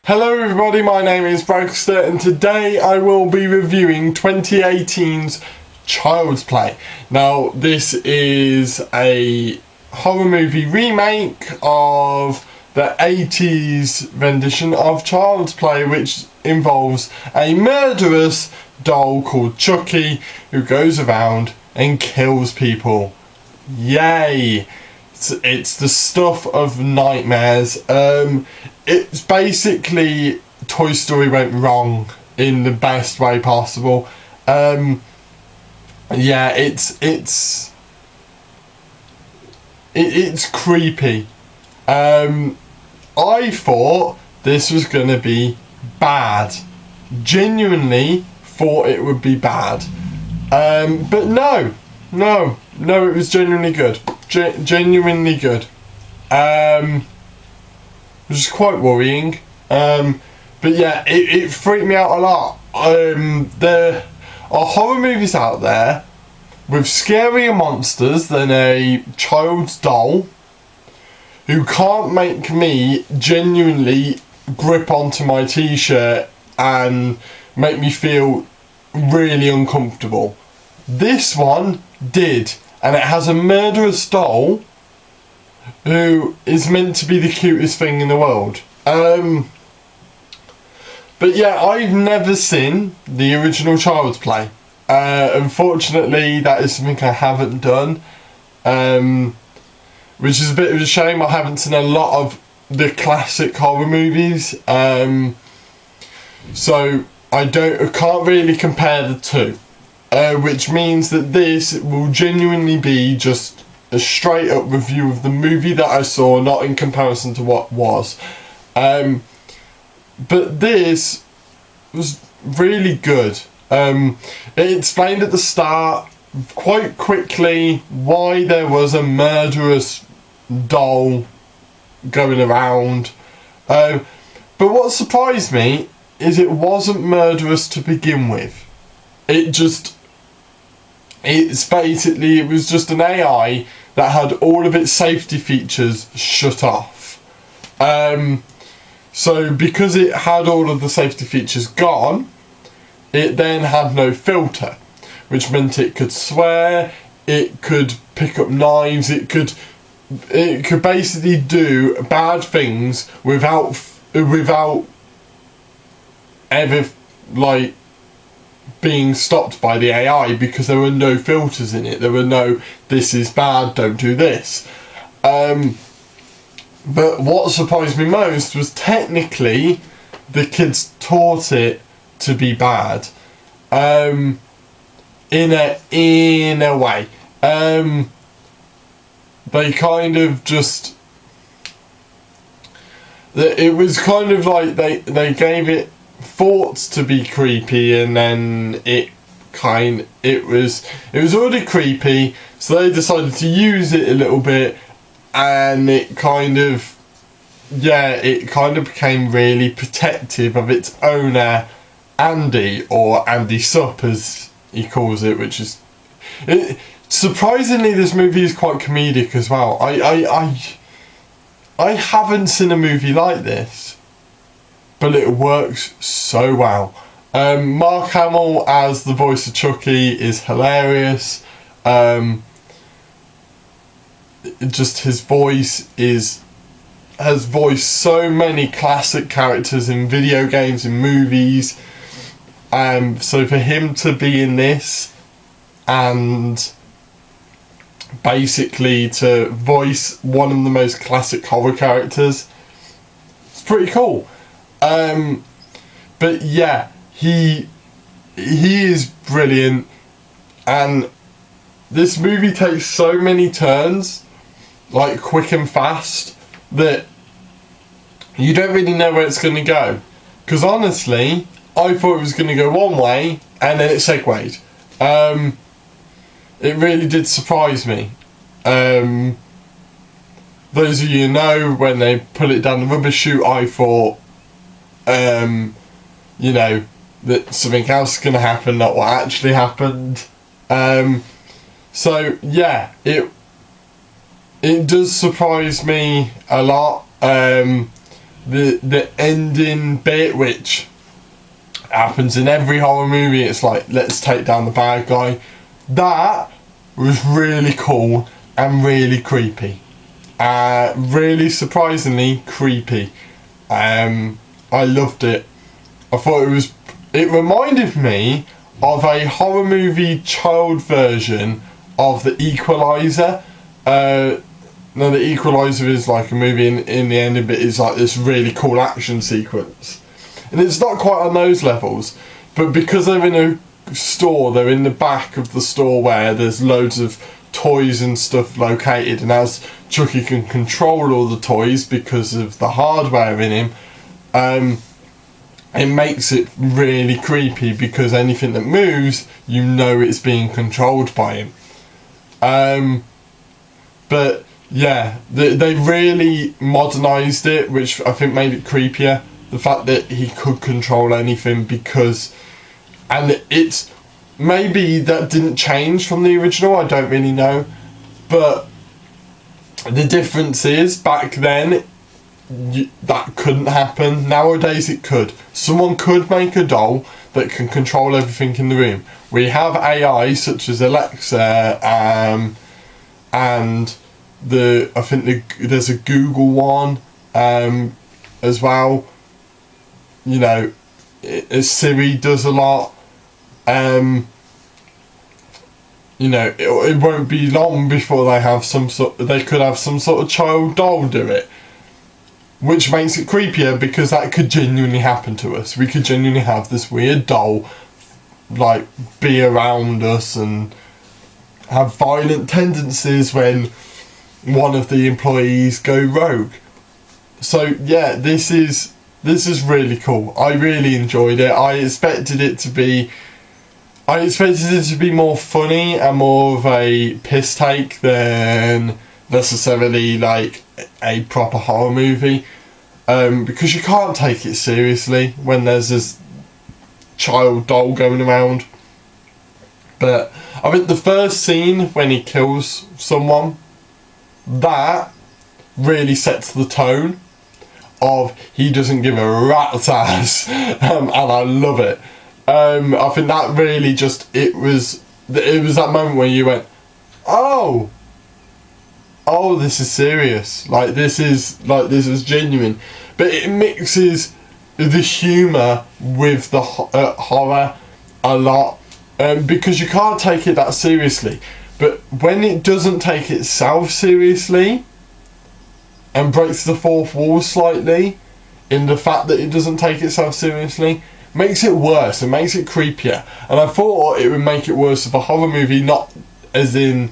Hello everybody, my name is Bragster and today I will be reviewing 2018's Child's Play. Now this is a horror movie remake of the 80s rendition of Child's Play, which involves a murderous doll called Chucky who goes around and kills people. Yay! It's the stuff of nightmares. It's basically Toy Story went wrong in the best way possible. Yeah, it's creepy. I thought this was gonna be bad. Genuinely thought it would be bad. But no, it was genuinely good. Genuinely good. Which is quite worrying. But yeah, it freaked me out a lot. There are horror movies out there with scarier monsters than a child's doll who can't make me genuinely grip onto my t-shirt and make me feel really uncomfortable. This one did, and it has a murderous doll who is meant to be the cutest thing in the world. But yeah, I've never seen the original Child's Play. Unfortunately, that is something I haven't done, which is a bit of a shame. I haven't seen a lot of the classic horror movies, so I can't really compare the two, which means that this will genuinely be just a straight up review of the movie that I saw, not in comparison to what was. But this was really good. It explained at the start quite quickly why there was a murderous doll going around. But what surprised me is it wasn't murderous to begin with. It was just an AI that had all of its safety features shut off. So because it had all of the safety features gone, it then had no filter, which meant it could swear, it could pick up knives, it could basically do bad things without ever being stopped by the AI, because there were no filters in it. There were no, this is bad, don't do this. But what surprised me most was technically the kids taught it to be bad, in a way. They kind of just, it was kind of like they gave it thoughts to be creepy, and then it was already creepy, so they decided to use it a little bit, and it kind of became really protective of its owner, Andy, or Andy Sup as he calls it, which is surprisingly, this movie is quite comedic as well. I haven't seen a movie like this, but it works so well. Mark Hamill as the voice of Chucky is hilarious. Just his voice has voiced so many classic characters in video games and movies. So for him to be in this and basically to voice one of the most classic horror characters, it's pretty cool. But yeah, he is brilliant, and this movie takes so many turns, like quick and fast, that you don't really know where it's going to go. Because honestly, I thought it was going to go one way, and then it segued. It really did surprise me. Those of you who know, when they put it down the rubbish chute, I thought, that something else is going to happen, not what actually happened. So yeah, it does surprise me a lot. the ending bit, which happens in every horror movie. It's like, let's take down the bad guy. That was really cool and really creepy. Really surprisingly creepy. I loved it. I thought it reminded me of a horror movie child version of The Equalizer. No, The Equalizer is like a movie in the ending, but it's like this really cool action sequence. And it's not quite on those levels, but because they're in a store, they're in the back of the store where there's loads of toys and stuff located, and as Chucky can control all the toys because of the hardware in him, it makes it really creepy because anything that moves, you know it's being controlled by him. But yeah, they really modernised it, which I think made it creepier. The fact that he could control anything, because, and it's, maybe that didn't change from the original, I don't really know, but the difference is, back then, that couldn't happen. Nowadays it could. Someone could make a doll that can control everything in the room. We have AI such as Alexa, and I think there's a Google one as well. You know, Siri does a lot. You know, it won't be long before they could have some sort of child doll do it, which makes it creepier because that could genuinely happen to us. We could genuinely have this weird doll like be around us and have violent tendencies when one of the employees go rogue. So yeah, this is really cool. I really enjoyed it. I expected it to be more funny and more of a piss take than necessarily like a proper horror movie, because you can't take it seriously when there's this child doll going around. But I think the first scene when he kills someone, that really sets the tone of he doesn't give a rat's ass, and I love it. I think that really it was that moment where you went, oh, this is serious. This is genuine. But it mixes the humour with the horror a lot, because you can't take it that seriously. But when it doesn't take itself seriously and breaks the fourth wall slightly in the fact that it doesn't take itself seriously, makes it worse and makes it creepier. And I thought it would make it worse of a horror movie, not as in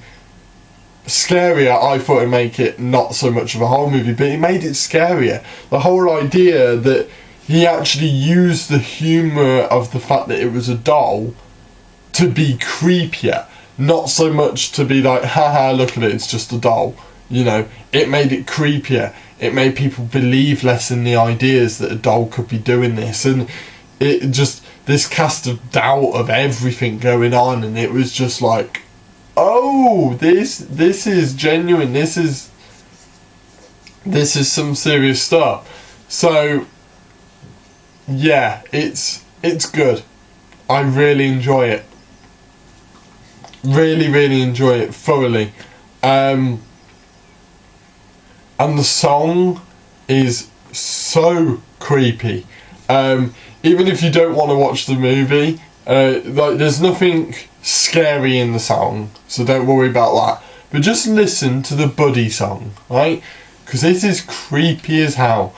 scarier. I thought it would make it not so much of a horror movie, but it made it scarier. The whole idea that he actually used the humour of the fact that it was a doll to be creepier, not so much to be like, haha, look at it, it's just a doll. You know, it made it creepier. It made people believe less in the ideas that a doll could be doing this, and it just, this cast of doubt of everything going on, and it was just like, oh, this is genuine, this is some serious stuff. So yeah, it's good. I really enjoy it. Really enjoy it thoroughly. And the song is so creepy. Even if you don't want to watch the movie, there's nothing scary in the song, so don't worry about that. But just listen to the Buddy song, right? Because this is creepy as hell.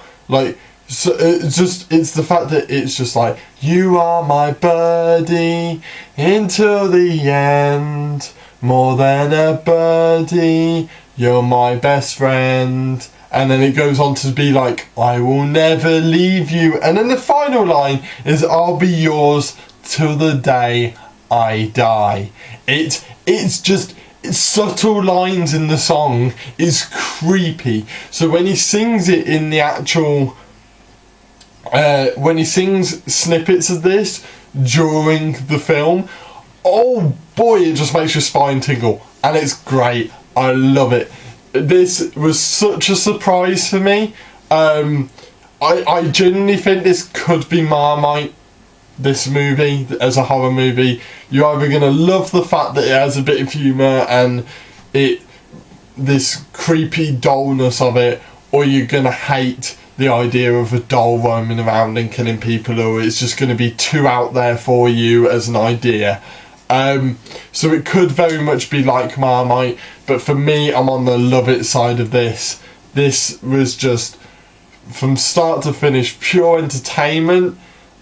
So it's the fact that it's just like, you are my buddy until the end, more than a buddy, you're my best friend. And then it goes on to be like, I will never leave you. And then the final line is, I'll be yours till the day I die. It's subtle lines in the song is creepy. So when he sings it in the actual, when he sings snippets of this during the film, oh boy, it just makes your spine tingle. And it's great. I love it. This was such a surprise for me. I I genuinely think this could be Marmite, this movie, as a horror movie. You're either going to love the fact that it has a bit of humour and this creepy dullness of it, or you're going to hate the idea of a doll roaming around and killing people, or it's just going to be too out there for you as an idea. So it could very much be like Marmite, but for me, I'm on the love it side of this. This was just, from start to finish, pure entertainment,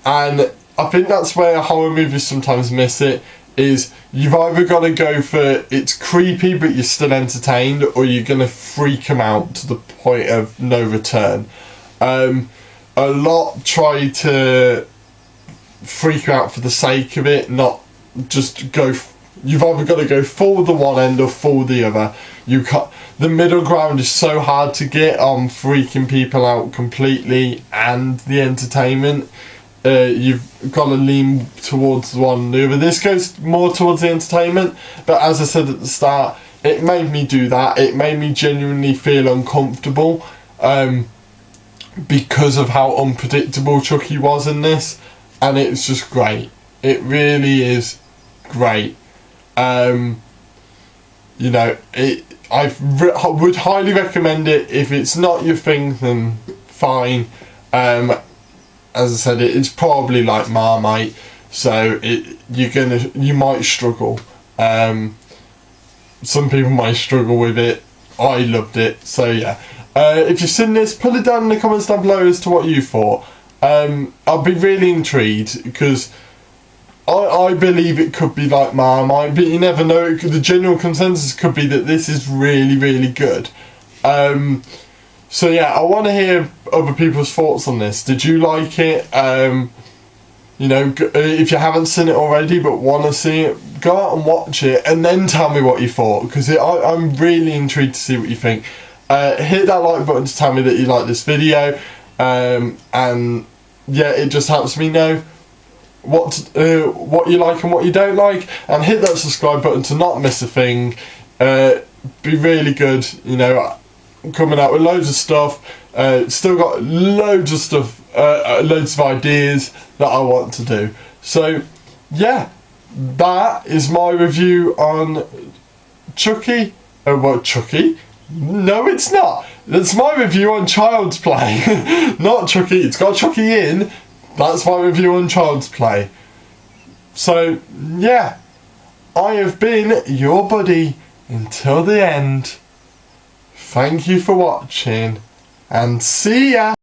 and I think that's where horror movies sometimes miss it, is you've either got to go for it's creepy but you're still entertained, or you're going to freak them out to the point of no return. A lot try to freak you out for the sake of it, not just go. You've either got to go full the one end or full the other. You can't. The middle ground is so hard to get on freaking people out completely and the entertainment. You've got to lean towards one or the other. This goes more towards the entertainment, but as I said at the start, it made me do that. It made me genuinely feel uncomfortable, because of how unpredictable Chucky was in this, and it's just great. It really is great. You know, I would highly recommend it. If it's not your thing, then fine. As I said, it's probably like Marmite, so you might struggle. Some people might struggle with it. I loved it, so yeah. If you've seen this, put it down in the comments down below as to what you thought. I'll be really intrigued, because I believe it could be like Marmite, but you never know. The general consensus could be that this is really, really good. So yeah, I want to hear other people's thoughts on this. Did you like it? You know, if you haven't seen it already but want to see it, go out and watch it and then tell me what you thought, because I'm really intrigued to see what you think. Hit that like button to tell me that you like this video, and yeah, it just helps me know what you like and what you don't like, and hit that subscribe button to not miss a thing. Be really good, you know, coming out with loads of stuff. Still got loads of stuff, loads of ideas that I want to do. So yeah, that is my review on Chucky. What, Chucky? No, it's not. That's my review on Child's Play. Not Chucky. It's got Chucky in. That's my review on Child's Play. So yeah, I have been your buddy until the end. Thank you for watching, and see ya!